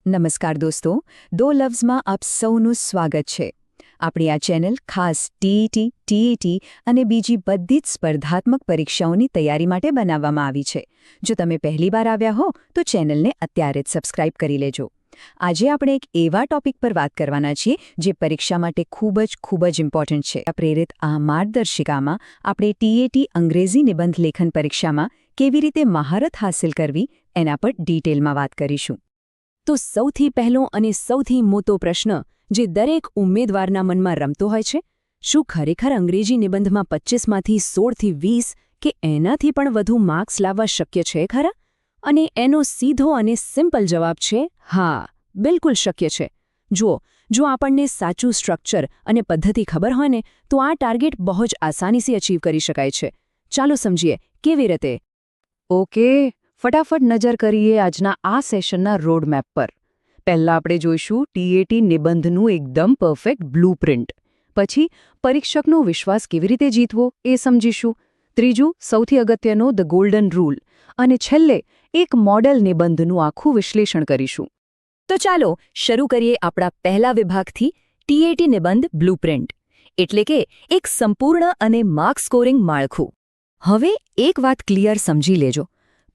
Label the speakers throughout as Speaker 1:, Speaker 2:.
Speaker 1: નમસ્કાર દોસ્તો, દો લવ્ઝમાં આપ સૌનું સ્વાગત છે. આપણી આ ચેનલ ખાસ ટીઈટી, ટીએટી અને બીજી બધી જ સ્પર્ધાત્મક પરીક્ષાઓની તૈયારી માટે બનાવવામાં આવી છે. જો તમે પહેલીવાર આવ્યા હો તો ચેનલને અત્યારે જ સબસ્ક્રાઇબ કરી લેજો. આજે આપણે એક એવા ટોપિક પર વાત કરવાના છીએ જે પરીક્ષા માટે ખૂબ જ ઇમ્પોર્ટન્ટ છે. પ્રેરિત આ માર્ગદર્શિકામાં આપણે ટીએટી અંગ્રેજી નિબંધ લેખન પરીક્ષામાં કેવી રીતે મહારત હાંસલ કરવી એના પર ડિટેલમાં વાત કરીશું. તો સૌથી પહેલો અને સૌથી મોટો પ્રશ્ન જે દરેક ઉમેદવારના મનમાં રમતો હોય છે, શું ખરેખર અંગ્રેજી નિબંધમાં 25માંથી 16થી 20 કે એનાથી પણ વધુ માર્ક્સ લાવવા શક્ય છે ખરા? અને એનો સીધો અને સિમ્પલ જવાબ છે હા, બિલકુલ શક્ય છે. જો આપણને સાચું સ્ટ્રક્ચર અને પદ્ધતિ ખબર હોય ને તો આ ટાર્ગેટ બહુ જ આસાનીથી અચીવ કરી શકાય છે. ચાલો સમજીએ કેવી રીતે. ઓકે, ફટાફટ નજર કરીએ આજના આ સેશનના રોડમેપ પર. પહેલાં આપણે જોઈશું ટીએટી નિબંધનું એકદમ પરફેક્ટ બ્લુપ્રિન્ટ. પછી પરીક્ષકનો વિશ્વાસ કેવી રીતે જીતવો એ સમજીશું. ત્રીજું, સૌથી અગત્યનો ધ ગોલ્ડન રૂલ. અને છેલ્લે એક મોડેલ નિબંધનું આખું વિશ્લેષણ કરીશું. તો ચાલો શરૂ કરીએ આપણા પહેલા વિભાગથી, ટીએટી નિબંધ બ્લુપ્રિન્ટ. એટલે કે એક સંપૂર્ણ અને માર્ક સ્કોરિંગ માળખું. હવે એક વાત ક્લિયર સમજી લેજો.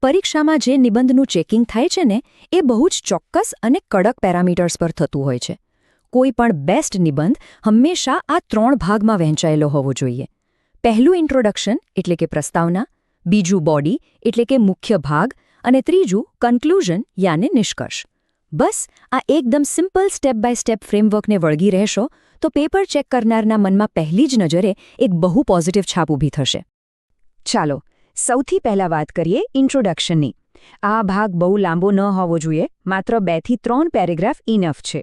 Speaker 1: પરીક્ષામાં જે નિબંધનું ચેકિંગ થાય છે ને એ બહુ જ ચોક્કસ અને કડક પેરામીટર્સ પર થતું હોય છે. કોઈ પણ બેસ્ટ નિબંધ હંમેશા આ 3 ભાગમાં વહેંચાયેલો હોવો જોઈએ. પહેલું ઇન્ટ્રોડક્શન એટલે કે પ્રસ્તાવના, બીજું બોડી એટલે કે મુખ્ય ભાગ, અને ત્રીજું કન્ક્લુઝન યાને નિષ્કર્ષ. બસ આ એકદમ સિમ્પલ સ્ટેપ બાય સ્ટેપ ફ્રેમવર્કને વળગી રહેશો તો પેપર ચેક કરનારના મનમાં પહેલી જ નજરે એક બહુ પોઝિટિવ છાપ ઊભી થશે. ચાલો સૌથી પહેલા વાત કરીએ ઇન્ટ્રોડક્શનની. આ ભાગ બહુ લાંબો ન હોવો જોઈએ, માત્ર 2 થી 3 પેરેગ્રાફ ઇનફ છે.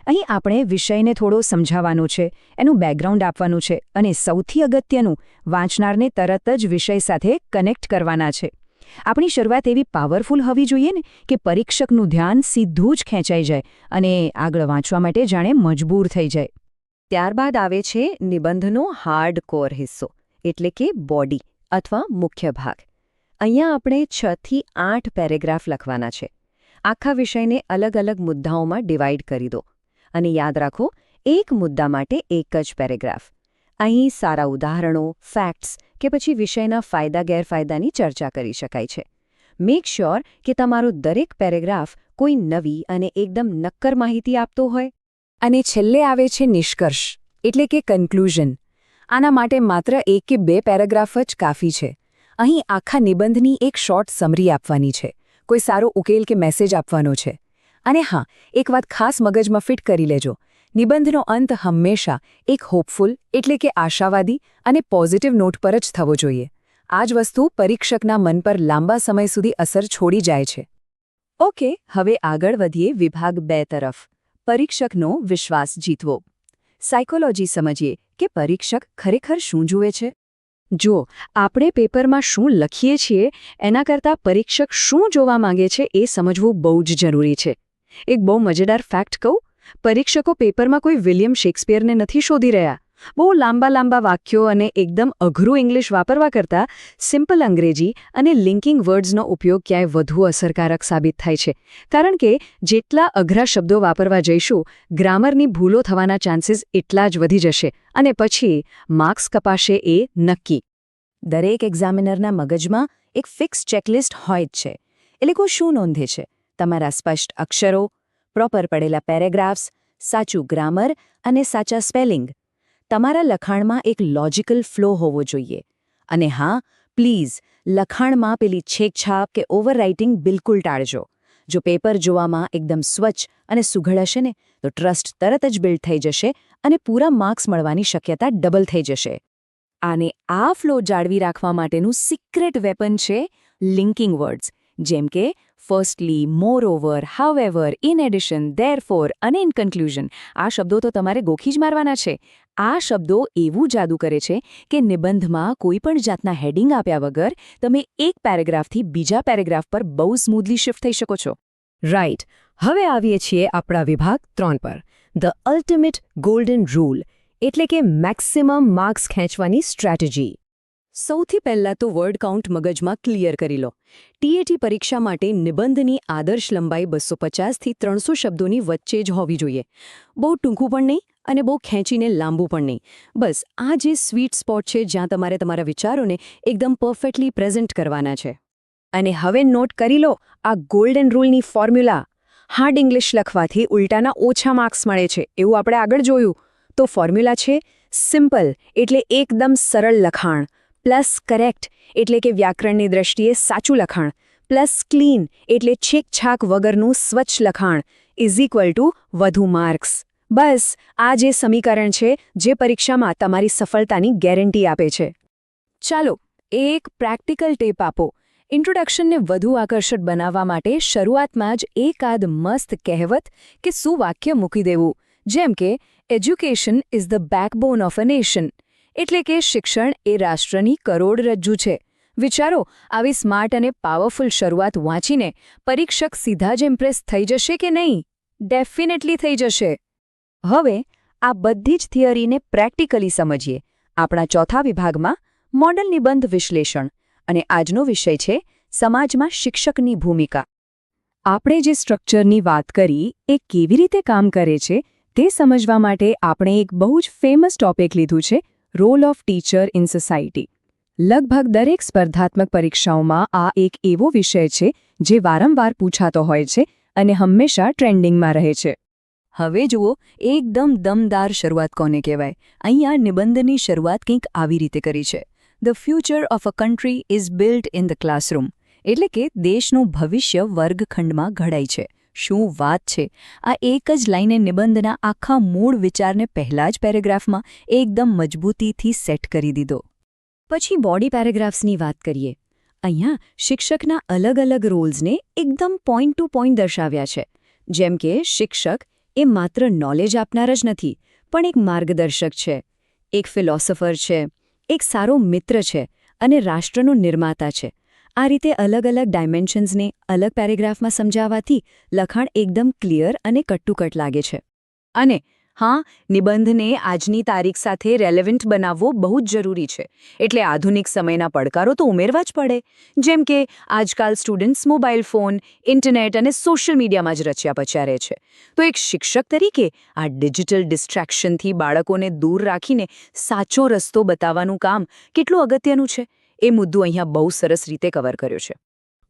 Speaker 1: અહીં આપણે વિષયને થોડો સમજાવવાનો છે, એનું બેકગ્રાઉન્ડ આપવાનું છે અને સૌથી અગત્યનું, વાંચનારને તરત જ વિષય સાથે કનેક્ટ કરવાના છે. આપણી શરૂઆત એવી પાવરફુલ હોવી જોઈએ ને કે પરીક્ષકનું ધ્યાન સીધું જ ખેંચાઈ જાય અને આગળ વાંચવા માટે જાણે મજબૂર થઈ જાય. ત્યારબાદ આવે છે નિબંધનો હાર્ડ કોર હિસ્સો એટલે કે બોડી અથવા મુખ્ય ભાગ. અહીંયા આપણે 6 થી 8 પેરેગ્રાફ લખવાના છે. આખા વિષયને અલગ અલગ મુદ્દાઓમાં ડિવાઇડ કરી દો અને યાદ રાખો, એક મુદ્દા માટે એક જ પેરેગ્રાફ. અહીં સારા ઉદાહરણો, ફેક્ટ્સ કે પછી વિષયના ફાયદા ગેરફાયદાની ચર્ચા કરી શકાય છે. મેક શ્યોર કે તમારો દરેક પેરેગ્રાફ કોઈ નવી અને એકદમ નક્કર માહિતી આપતો હોય. અને છેલ્લે આવે છે નિષ્કર્ષ એટલે કે કન્ક્લુઝન. આના માટે માત્ર 1 કે 2 પેરેગ્રાફ જ કાફી છે. અહીં આખા નિબંધની એક શોર્ટ સમરી આપવાની છે, કોઈ સારો ઉકેલ કે મેસેજ આપવાનો છે. અને હા, એક વાત ખાસ મગજમાં ફિટ કરી લેજો, નિબંધનો અંત હંમેશા એક હોપફુલ એટલે કે આશાવાદી અને પોઝિટિવ નોટ પર જ થવો જોઈએ. આ જ વસ્તુ પરીક્ષકના મન પર લાંબા સમય સુધી અસર છોડી જાય છે. ઓકે, હવે આગળ વધીએ વિભાગ 2 તરફ, પરીક્ષકનો વિશ્વાસ જીતવો. સાયકોલોજી સમજીએ કે પરીક્ષક ખરેખર શું જુએ છે. જો આપણે પેપરમાં શું લખીએ છીએ એના કરતાં પરીક્ષક શું જોવા માંગે છે એ સમજવું બહુ જ જરૂરી છે. એક બહુ મજેદાર ફેક્ટ કહું, પરીક્ષકો પેપરમાં કોઈ વિલિયમ શેક્સપિયરને નથી શોધી રહ્યા. બહુ લાંબા વાક્યો અને એકદમ અઘરું ઇંગ્લિશ વાપરવા કરતાં સિમ્પલ અંગ્રેજી અને લિંકિંગ વર્ડ્સનો ઉપયોગ ક્યાંય વધુ અસરકારક સાબિત થાય છે. કારણ કે જેટલા અઘરા શબ્દો વાપરવા જઈશું, ગ્રામરની ભૂલો થવાના ચાન્સીસ એટલા જ વધી જશે અને પછી માર્ક્સ કપાશે એ નક્કી. દરેક એક્ઝામિનરના મગજમાં એક ફિક્સ ચેકલિસ્ટ હોય જ છે. એ લોકો શું નોંધે છે? તમારા સ્પષ્ટ અક્ષરો, પ્રોપર પડેલા પેરેગ્રાફ્સ, સાચું ગ્રામર અને સાચા સ્પેલિંગ. તમારા લખાણમાં એક લોજિકલ ફ્લો હોવો જોઈએ. અને હા, પ્લીઝ લખાણમાં પેલી છેકછાપ કે ઓવરરાઇટિંગ બિલકુલ ટાળજો. જો પેપર જોવામાં એકદમ સ્વચ્છ અને સુઘડ હશે ને તો ટ્રસ્ટ તરત જ બિલ્ડ થઈ જશે અને પૂરા માર્ક્સ મળવાની શક્યતા ડબલ થઈ જશે. અને આ ફ્લો જાળવી રાખવા માટેનું સિક્રેટ વેપન છે લિંકિંગ વર્ડ્સ, જેમ કે firstly, moreover, however, in addition, therefore અને ઇન કન્ક્લુઝન. આ શબ્દો તો તમારે ગોખી જ મારવાના છે. આ શબ્દો એવું જાદુ કરે છે કે નિબંધમાં કોઈ પણ જાતના હેડિંગ આપ્યા વગર તમે એક પેરેગ્રાફથી બીજા પેરેગ્રાફ પર બહુ સ્મૂધલી શિફ્ટ થઈ શકો છો. રાઇટ, હવે આવીએ છીએ આપણા વિભાગ 3 પર, ધ અલ્ટિમેટ ગોલ્ડન રૂલ એટલે કે મેક્સિમમ માર્ક્સ ખેંચવાની સ્ટ્રેટેજી.
Speaker 2: સૌથી પહેલાં તો વર્ડ કાઉન્ટ મગજમાં ક્લિયર કરી લો. ટીએટી પરીક્ષા માટે નિબંધની આદર્શ લંબાઈ 250થી 300 શબ્દોની વચ્ચે જ હોવી જોઈએ. બહુ ટૂંકું પણ નહીં અને બહુ ખેંચીને લાંબુ પણ નહીં. બસ આ જે સ્વીટ સ્પોટ છે જ્યાં તમારે તમારા વિચારોને એકદમ પરફેક્ટલી પ્રેઝન્ટ કરવાના છે.
Speaker 1: અને હવે નોટ કરી લો આ ગોલ્ડન રૂલની ફોર્મ્યુલા. હાર્ડ ઇંગ્લિશ લખવાથી ઉલટાના ઓછા માર્ક્સ મળે છે એવું આપણે આગળ જોયું. તો ફોર્મ્યુલા છે સિમ્પલ એટલે એકદમ સરળ લખાણ, પ્લસ કરેક્ટ એટલે કે વ્યાકરણની દ્રષ્ટિએ સાચું લખાણ, પ્લસ ક્લીન એટલે છેકછાક વગરનું સ્વચ્છ લખાણ ઇઝ ઇક્વલ ટુ વધુ માર્ક્સ. બસ આ જે સમીકરણ છે જે પરીક્ષામાં તમારી સફળતાની ગેરંટી આપે છે. ચાલો એક પ્રેક્ટિકલ ટેપ આપો. ઇન્ટ્રોડક્શનને વધુ આકર્ષક બનાવવા માટે શરૂઆતમાં જ એકાદ મસ્ત કહેવત કે સુવાક્ય મૂકી દેવું, જેમ કે education is the backbone of a nation, એટલે કે શિક્ષણ એ રાષ્ટ્રની કરોડરજ્જુ છે. વિચારો, આવી સ્માર્ટ અને પાવરફુલ શરૂઆત વાંચીને પરીક્ષક સીધા જ ઇમ્પ્રેસ થઈ જશે કે નહીં? ડેફિનેટલી થઈ જશે. હવે આ બધી જ થિયરીને પ્રેક્ટિકલી સમજીએ આપણા ચોથા વિભાગમાં મોડલ નિબંધ વિશ્લેષણ, અને આજનો વિષય છે સમાજમાં શિક્ષકની ભૂમિકા. આપણે જે સ્ટ્રક્ચરની વાત કરી એ કેવી રીતે કામ કરે છે તે સમજવા માટે આપણે એક બહુ જ ફેમસ ટોપિક લીધું છે, role of teacher in society. લગભગ દરેક સ્પર્ધાત્મક પરીક્ષાઓમાં આ એક એવો વિષય છે જે વારંવાર પૂછાતો હોય છે અને હંમેશા ટ્રેન્ડિંગમાં રહે છે. હવે જુઓ, એકદમ દમદાર શરૂઆત કોને કહેવાય. અહીંયા નિબંધની શરૂઆત કંઈક આવી રીતે કરી છે: the future of a country is built in the classroom, એટલે કે દેશનું ભવિષ્ય વર્ગખંડમાં ઘડાય છે. શું વાત છે! આ એક જ લાઈને નિબંધના આખા મૂળ વિચારને પહેલા જ પેરેગ્રાફમાં એકદમ મજબૂતીથી સેટ કરી દીધો. પછી બોડી પેરેગ્રાફ્સની વાત કરીએ. અહીંયા શિક્ષકના અલગ અલગ રોલ્સને એકદમ પોઈન્ટ ટુ પોઈન્ટ દર્શાવ્યા છે. જેમ કે શિક્ષક એ માત્ર નોલેજ આપનાર જ નથી, પણ એક માર્ગદર્શક છે, એક ફિલોસોફર છે, એક સારો મિત્ર છે અને રાષ્ટ્રનો નિર્માતા છે. આ રીતે અલગ અલગ ડાયમેન્શન્સને અલગ પેરેગ્રાફમાં સમજાવવાથી લખાણ એકદમ ક્લિયર અને કટ લાગે છે. અને હા, નિબંધને આજની તારીખ સાથે રેલેવન્ટ બનાવવો બહુ જ જરૂરી છે. એટલે આધુનિક સમયના પડકારો તો ઉમેરવા જ પડે. જેમ કે આજકાલ સ્ટુડન્ટ્સ મોબાઈલ ફોન, ઇન્ટરનેટ અને સોશિયલ મીડિયામાં જ રચ્યા પચ્યા રહે છે. તો એક શિક્ષક તરીકે આ ડિજિટલ ડિસ્ટ્રેક્શનથી બાળકોને દૂર રાખીને સાચો રસ્તો બતાવવાનું કામ કેટલું અગત્યનું છે એ મુદ્દો અહીંયા બહુ સરસ રીતે કવર કર્યો છે.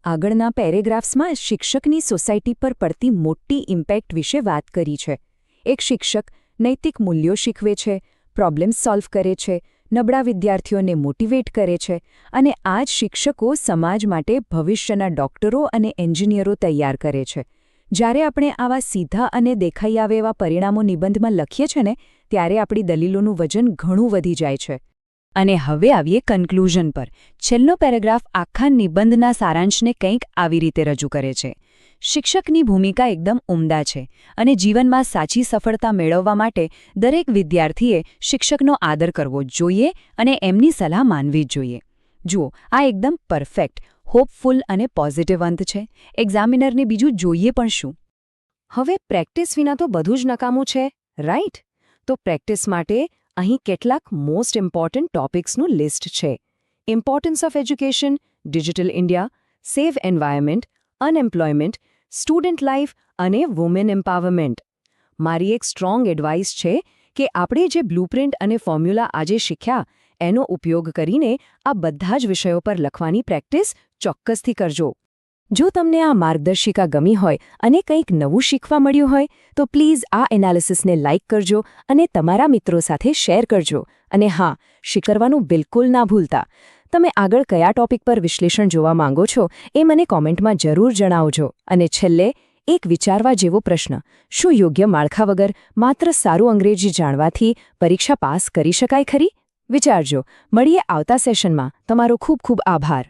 Speaker 1: આગળના પેરેગ્રાફ્સમાં શિક્ષકની સોસાયટી પર પડતી મોટી ઇમ્પેક્ટ વિશે વાત કરી છે. એક શિક્ષક નૈતિક મૂલ્યો શીખવે છે, પ્રોબ્લેમ સોલ્વ કરે છે, નબળા વિદ્યાર્થીઓને મોટિવેટ કરે છે, અને આ જ શિક્ષકો સમાજ માટે ભવિષ્યના ડોક્ટરો અને એન્જિનિયરો તૈયાર કરે છે. જ્યારે આપણે આવા સીધા અને દેખાઈ આવે એવા પરિણામો નિબંધમાં લખીએ છીએ ને, ત્યારે આપણી દલીલોનું વજન ઘણું વધી જાય છે. અને હવે આવીએ કન્ક્લુઝન પર. છેલ્લો પેરેગ્રાફ આખા નિબંધના સારાંશને કંઈક આવી રીતે રજૂ કરે છે: શિક્ષકની ભૂમિકા એકદમ ઉમદા છે અને જીવનમાં સાચી સફળતા મેળવવા માટે દરેક વિદ્યાર્થીએ શિક્ષકનો આદર કરવો જોઈએ અને એમની સલાહ માનવી જ જોઈએ. જુઓ, આ એકદમ પરફેક્ટ, હોપફુલ અને પોઝિટિવ અંત છે. એક્ઝામિનરને બીજું જોઈએ પણ શું? હવે પ્રેક્ટિસ વિના તો બધું જ નકામું છે, રાઈટ? તો પ્રેક્ટિસ માટે અહીં કેટલાક મોસ્ટ ઇમ્પોર્ટન્ટ ટોપિક્સનું લિસ્ટ છે: importance of education, digital India, safe environment, unemployment, student life અને વુમેન એમ્પાવરમેન્ટ. મારી એક સ્ટ્રોંગ એડવાઇસ છે કે આપણે જે બ્લુપ્રિન્ટ અને ફોર્મ્યુલા આજે શીખ્યા એનો ઉપયોગ કરીને આ બધા જ વિષયો પર લખવાની પ્રેક્ટિસ ચોક્કસથી કરજો. જો તમને આ માર્ગદર્શિકા ગમી હોય અને કંઈક નવું શીખવા મળ્યું હોય તો પ્લીઝ આ એનાલિસિસને લાઇક કરજો અને તમારા મિત્રો સાથે શેર કરજો. અને હા, કરવાનું બિલકુલ ના ભૂલતા. તમે આગળ કયા ટોપિક પર વિશ્લેષણ જોવા માંગો છો એ મને કોમેન્ટમાં જરૂર જણાવજો. અને છેલ્લે એક વિચારવા જેવો પ્રશ્ન: શું યોગ્ય માળખા વગર માત્ર સારું અંગ્રેજી જાણવાથી પરીક્ષા પાસ કરી શકાય ખરી? વિચારજો. મળીએ આવતા સેશનમાં. તમારો ખૂબ ખૂબ આભાર.